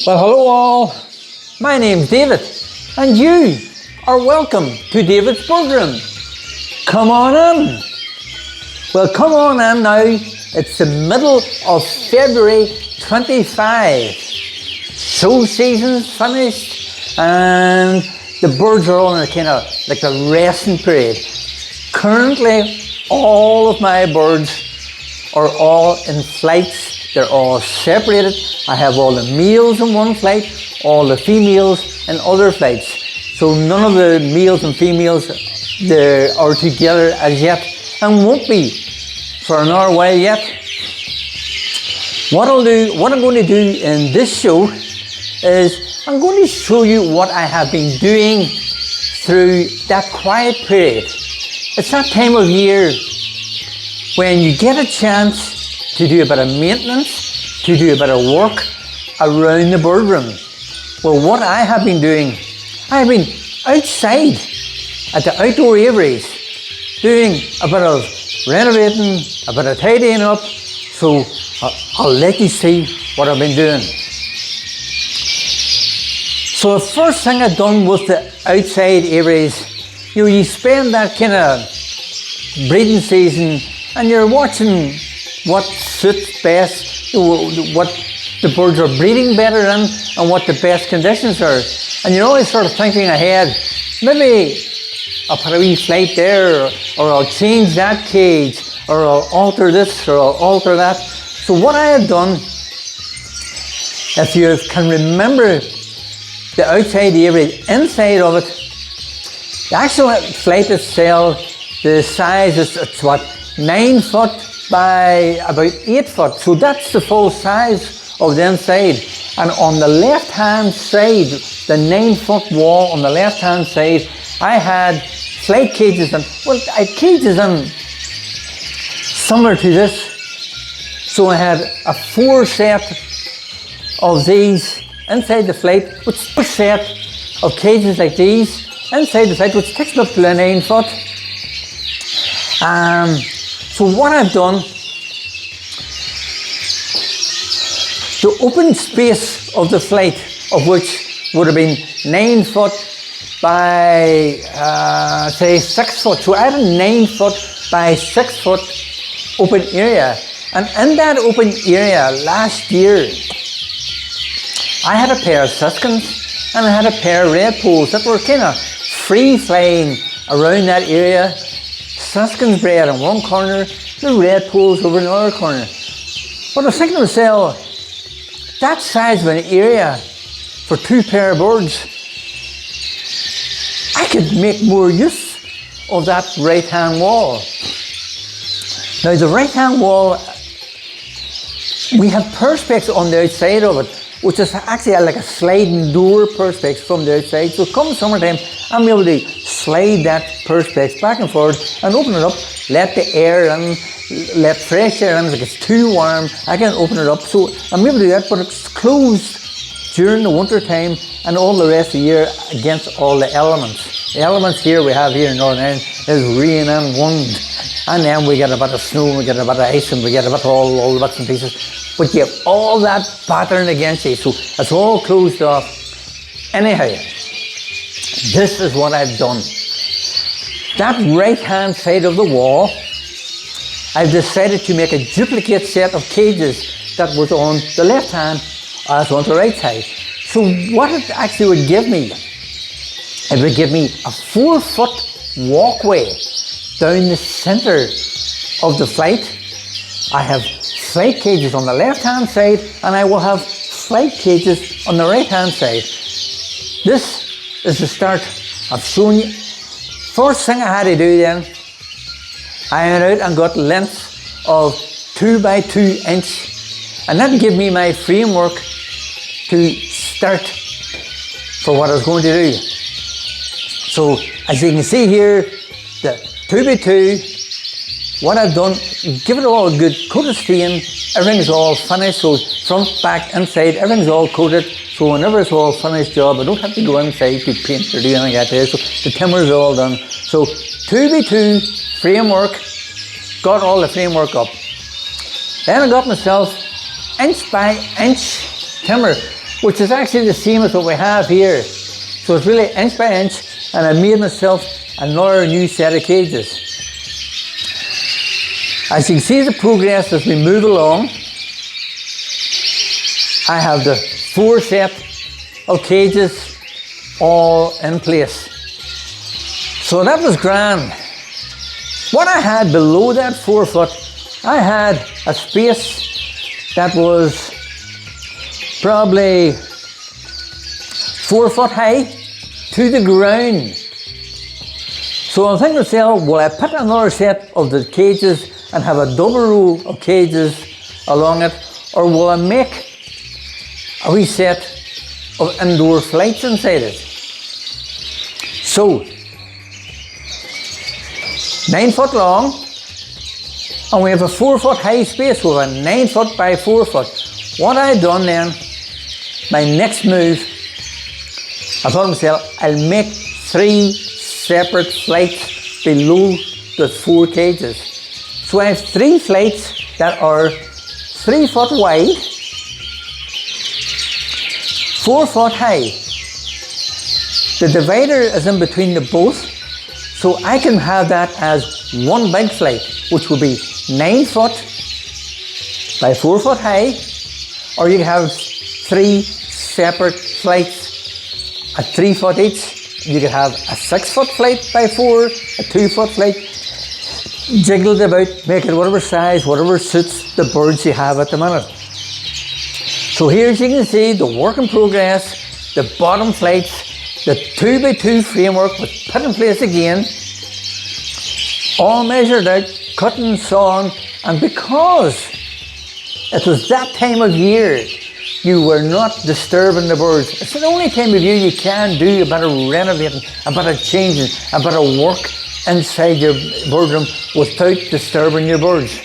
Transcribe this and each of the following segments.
Well, hello all. My name's David, and you are welcome to David's Boardroom. Come on in. Well, come on in now. It's the middle of February 25. Show season's finished, and the birds are all in a kind of like the resting period. Currently, all of my birds are all in flights. They're all separated. I have all the males in one flight, all the females in other flights. So none of the males and females are together as yet, and won't be for another while yet. What I'm going to do in this show is I'm going to show you what I have been doing through that quiet period. It's that time of year when you get a chance to do a bit of maintenance, to do a bit of work around the boardroom. Well, what I have been doing, I have been outside at the outdoor aviaries doing a bit of renovating, a bit of tidying up, so I'll let you see what I've been doing. So the first thing I've done was the outside aviaries. You spend that kind of breeding season and you're watching what suits best, what the birds are breeding better in, and what the best conditions are. And you're always sort of thinking ahead, maybe I'll put a wee flight there, or I'll change that cage, or I'll alter this, or I'll alter that. So what I have done, if you can remember the outside area, inside of it, the actual flight itself, the size is, it's what, 9 foot by about 8 foot. So that's the full size of the inside. And on the left hand side, the 9 foot wall on the left hand side, I had flight cages and, well, I had cages in similar to this. So I had a 4 set of these inside the flight, which a set of cages like these inside the flight, which takes me up to the 9 foot. So what I've done, the open space of the flight, of which would have been 9 foot by say 6 foot. So I had a 9 foot by 6 foot open area. And in that open area last year, I had a pair of siskins and I had a pair of red poles that were kind of free flying around that area. Siskins bred in one corner, the red poles over in the other corner. But I was thinking to myself, that size of an area for 2 pair of birds, I could make more use of that right hand wall. Now the right hand wall, we have perspex on the outside of it, which is actually like a sliding door perspex from the outside. So come summertime, I'm able to slide that perspex back and forth and open it up, let the air in, let fresh air in. If it's too warm, I can open it up. So I'm able to do that, but it's closed during the winter time and all the rest of the year against all the elements. The elements here we have here in Northern Ireland is rain and wind. And then we get a bit of snow, we get a bit of ice, and we get a bit of all the bits and pieces. But you have all that pattern against you, so it's all closed off. Anyhow, this is what I've done. That right-hand side of the wall, I've decided to make a duplicate set of cages that was on the left hand as on the right side. So what it actually would give me, it would give me a 4 foot walkway down the center of the flight. I have flight cages on the left hand side and I will have flight cages on the right hand side. This is the start of showing you. First thing I had to do then, I went out and got lengths of 2 by 2 inch, and that gave me my framework to start for what I was going to do. So as you can see here, the 2 by 2, what I've done, give it all a good coat of stain. Everything's all finished, so front, back, inside, everything's all coated. So whenever it's all finished job, I don't have to go inside to paint or do anything like that. So the timber's all done. So 2 by 2 framework, got all the framework up. Then I got myself inch by inch timber. which is actually the same as what we have here. So it's really inch by inch, and I made myself another new set of cages. As you can see the progress as we move along, I have the 4 set of cages all in place. So that was grand. What I had below that 4 foot, I had a space that was probably 4 foot high to the ground. So I'm thinking to myself, will I put another set of the cages and have a double row of cages along it, or will I make a wee set of indoor flights inside it? So 9 foot long, and we have a 4 foot high space with a 9 foot by 4 foot. What I done then, my next move, I thought to myself, I'll make 3 separate flights below the 4 cages. So I have 3 flights that are 3 foot wide, 4 foot high. The divider is in between the both, so I can have that as one big flight, which will be 9 foot by 4 foot high, or you can have 3 separate flights at 3 foot each. You could have a 6 foot flight by 4, a 2 foot flight, jiggle it about, make it whatever size, whatever suits the birds you have at the minute. So here as you can see, the work in progress, the bottom flights, the 2 by 2 framework was put in place again, all measured out, cut and sawn, and because it was that time of year, you were not disturbing the birds. It's the only time of year you can do a bit of renovating, a bit of changing, a bit of work inside your bird room without disturbing your birds.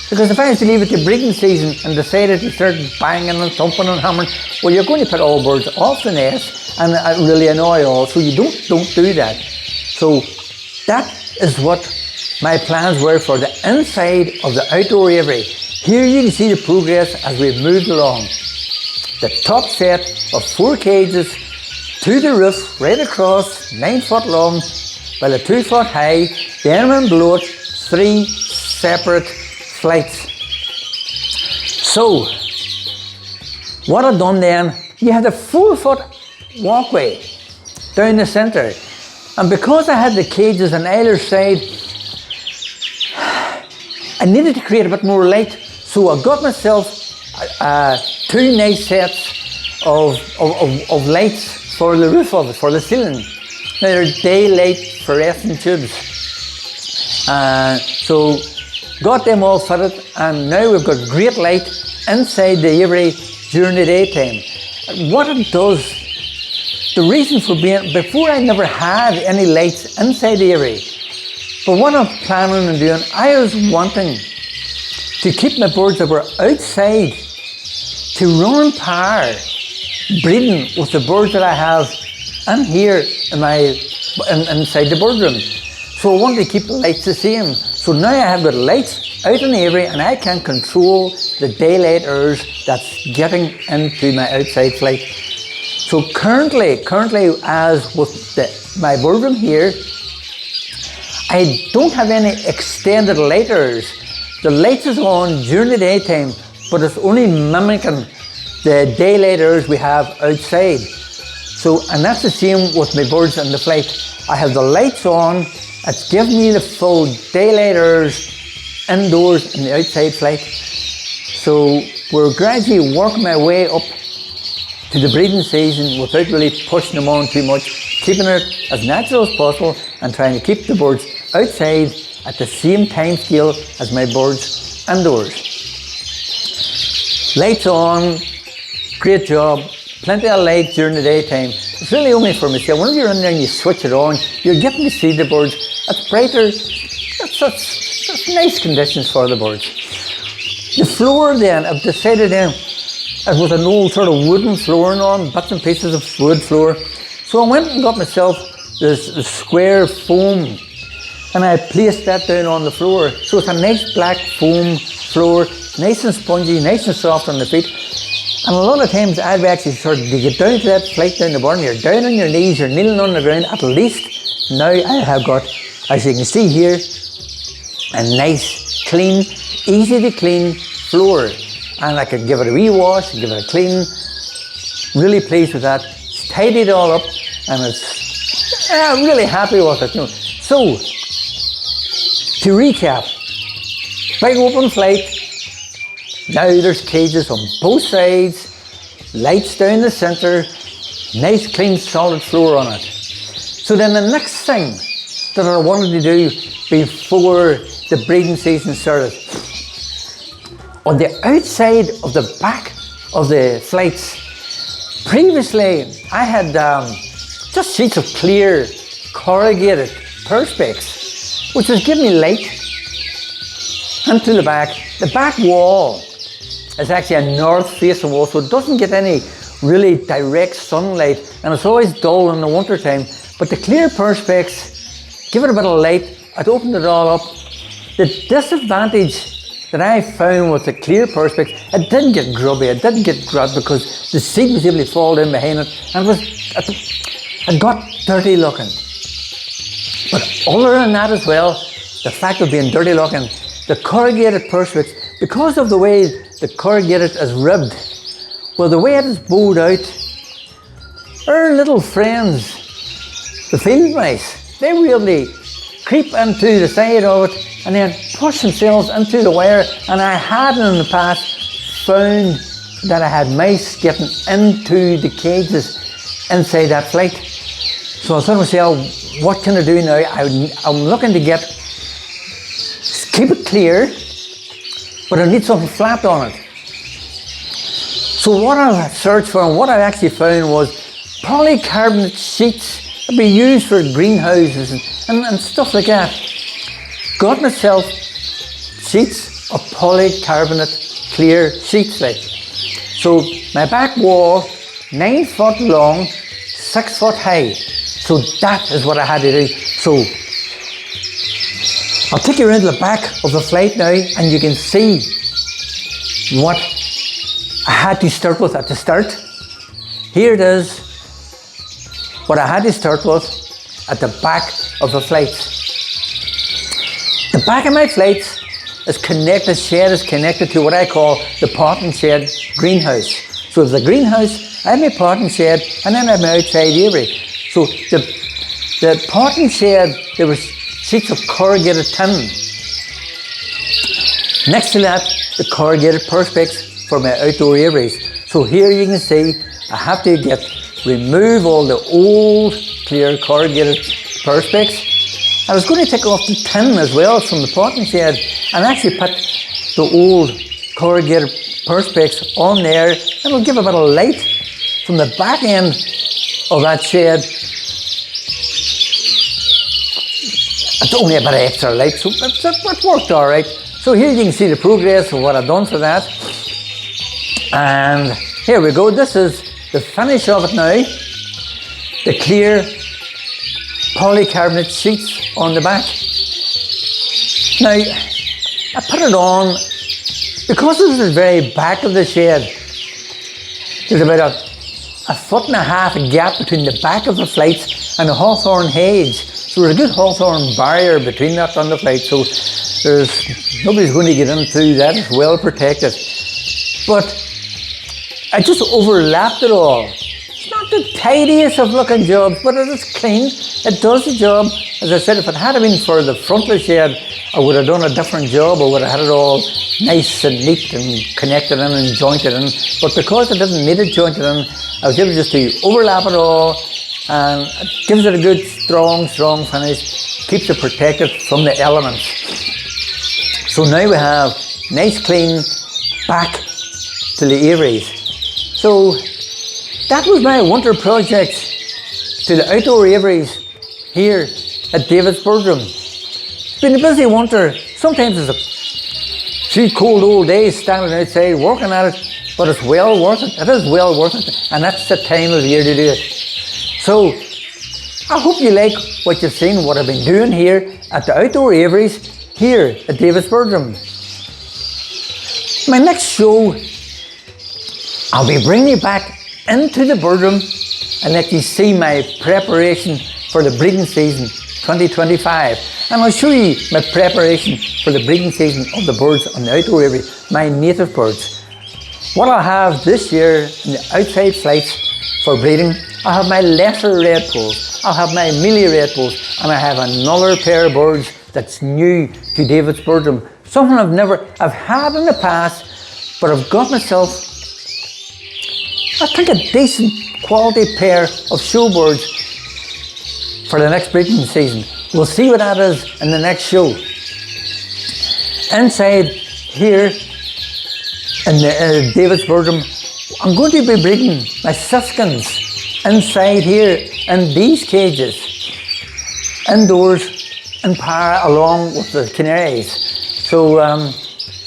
Because if I was to leave it to breeding season and decided to start banging and thumping and hammering, well, you're going to put all birds off the nest and really annoy all, so you don't do that. So that is what my plans were for the inside of the outdoor aviary. Here you can see the progress as we've moved along. The top set of 4 cages to the roof, right across, 9 foot long, by the 2 foot high, then and below it, 3 separate flights. So, what I've done then, you had a 4 foot walkway down the centre, and because I had the cages on either side, I needed to create a bit more light, so I got myself 2 nice sets of lights for the roof of it, for the ceiling. Now they're daylight fluorescent tubes. So got them all fitted, and now we've got great light inside the aviary during the daytime. What it does, the reason for being, before I never had any lights inside the aviary, but what I'm planning on doing, I was wanting to keep my birds that were outside to run power, breeding with the birds that I have in here inside the bird room. So I wanted to keep the lights the same. So now I have got lights out in the aviary, and I can control the daylight hours that's getting into my outside flight. So currently as with my bird room here, I don't have any extended light hours. The lights is on during the daytime, but it's only mimicking the daylight hours we have outside. So, and that's the same with my birds in the flight. I have the lights on, it's giving me the full daylight hours indoors in the outside flight. So we're gradually working my way up to the breeding season without really pushing them on too much, keeping it as natural as possible and trying to keep the birds outside at the same time scale as my birds indoors. Lights on, great job, plenty of light during the daytime. It's really only for myself. Whenever you're in there and you switch it on, you're getting to see the birds. It's brighter, it's nice conditions for the birds. The floor then, I've decided then, it was an old sort of wooden flooring on, bits and pieces of wood floor. So I went and got myself this square foam, and I placed that down on the floor. So it's a nice black foam floor, nice and spongy, nice and soft on the feet. And a lot of times I've actually started to get down to that flight down the bottom, you're down on your knees, you're kneeling on the ground. At least now I have got, as you can see here, a nice, clean, easy to clean floor. And I could give it a wee wash, give it a clean. Really pleased with that. It's tidied it all up, and it's really happy with it. You know. So, to recap, big open flight. Now there's cages on both sides, lights down the centre, nice clean solid floor on it. So then the next thing that I wanted to do before the breeding season started, on the outside of the back of the flights, previously I had just sheets of clear corrugated perspex, which was giving me light into the back. The back wall is actually a north facing wall, so it doesn't get any really direct sunlight, and it's always dull in the winter time. But the clear perspex give it a bit of light. I'd opened it all up. The disadvantage that I found with the clear perspex, it didn't get grubby, it didn't get grubbed because the seat was able to fall down behind it, and it got dirty looking. But other than that as well, the fact of being dirty looking, the corrugated perspex, because of the way the corrugated is ribbed, well, the way it is bowed out, our little friends, the field mice, they really creep into the side of it and then push themselves into the wire. And I had in the past found that I had mice getting into the cages inside that flight. So I thought to myself, what can I do now? I'm looking to keep it clear, but I need something flat on it. So what I searched for and what I actually found was polycarbonate sheets that be used for greenhouses and stuff like that. Got myself sheets of polycarbonate clear sheets like. So my back wall, 9 foot long, 6 foot high. So that is what I had to do. So I'll take you around to the back of the flight now, and you can see what I had to start with at the start. Here it is, what I had to start with at the back of the flight. The back of my flight is connected, shed is connected to what I call the potting shed greenhouse. So there's a greenhouse, I have my potting shed, and then I have my outside aviary. So the potting shed, there was sheets of corrugated tin. Next to that, the corrugated perspex for my outdoor aviaries. So here you can see I have to remove all the old clear corrugated perspex. I was going to take off the tin as well from the potting shed and actually put the old corrugated perspex on there, and it'll give a bit of light from the back end of that shed. It's only a bit of extra light, so it worked all right. So here you can see the progress of what I've done for that. And here we go. This is the finish of it now. The clear polycarbonate sheets on the back. Now, I put it on because this is the very back of the shed. There's about a foot and a half gap between the back of the flights and the hawthorn hedge. So there's a good hawthorn barrier between that and the flight, so nobody's going to get into that. It's well protected. But I just overlapped it all. It's not the tidiest of looking jobs, but it is clean. It does the job. As I said, if it had been for the front of the shed, I would have done a different job. I would have had it all nice and neat and connected in and jointed in. But because it didn't need it jointed in, I was able just to overlap it all, and it gives it a good strong finish, keeps it protected from the elements. So now we have nice clean back to the aviaries. So that was my winter project to the outdoor aviaries here at Davidsburgum. It's been a busy winter. Sometimes it's a few cold old days standing outside working at it, but it's well worth it. It is well worth it, and that's the time of year to do it. So I hope you like what you've seen, what I've been doing here at the outdoor aviaries here at Davidsburgum. My next show I'll be bringing you back into the bird room and let you see my preparation for the breeding season 2025. And I'll show you my preparation for the breeding season of the birds on the outdoor aviary, my native birds. What I'll have this year in the outside flights for breeding, I'll have my lesser redpolls, I'll have my mealy redpolls, and I have another pair of birds that's new to David's bird room. Something I've had in the past, but I've got myself, I think, a decent quality pair of showbirds for the next breeding season. We'll see what that is in the next show. Inside here in the David's bird room, I'm going to be breeding my siskins inside here in these cages, indoors in pair along with the canaries. So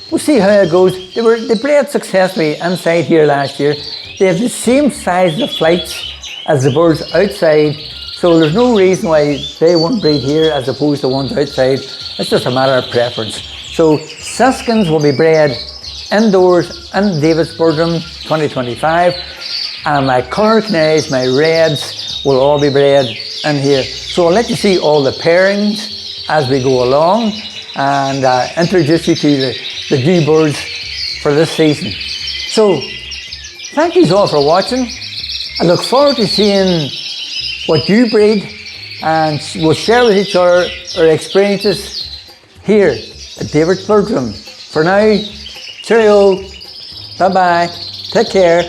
we'll see how it goes. They bred successfully inside here last year. They have the same size of flights as the birds outside, so there's no reason why they won't breed here as opposed to ones outside. It's just a matter of preference. So siskins will be bred indoors in David's bird room 2025, and my colour canaries, my reds, will all be bred in here. So I'll let you see all the pairings as we go along and introduce you to the new birds for this season. So thank you all for watching. I look forward to seeing what you breed, and we'll share with each other our experiences here at David's bird room. For now, cheerio, bye bye, take care.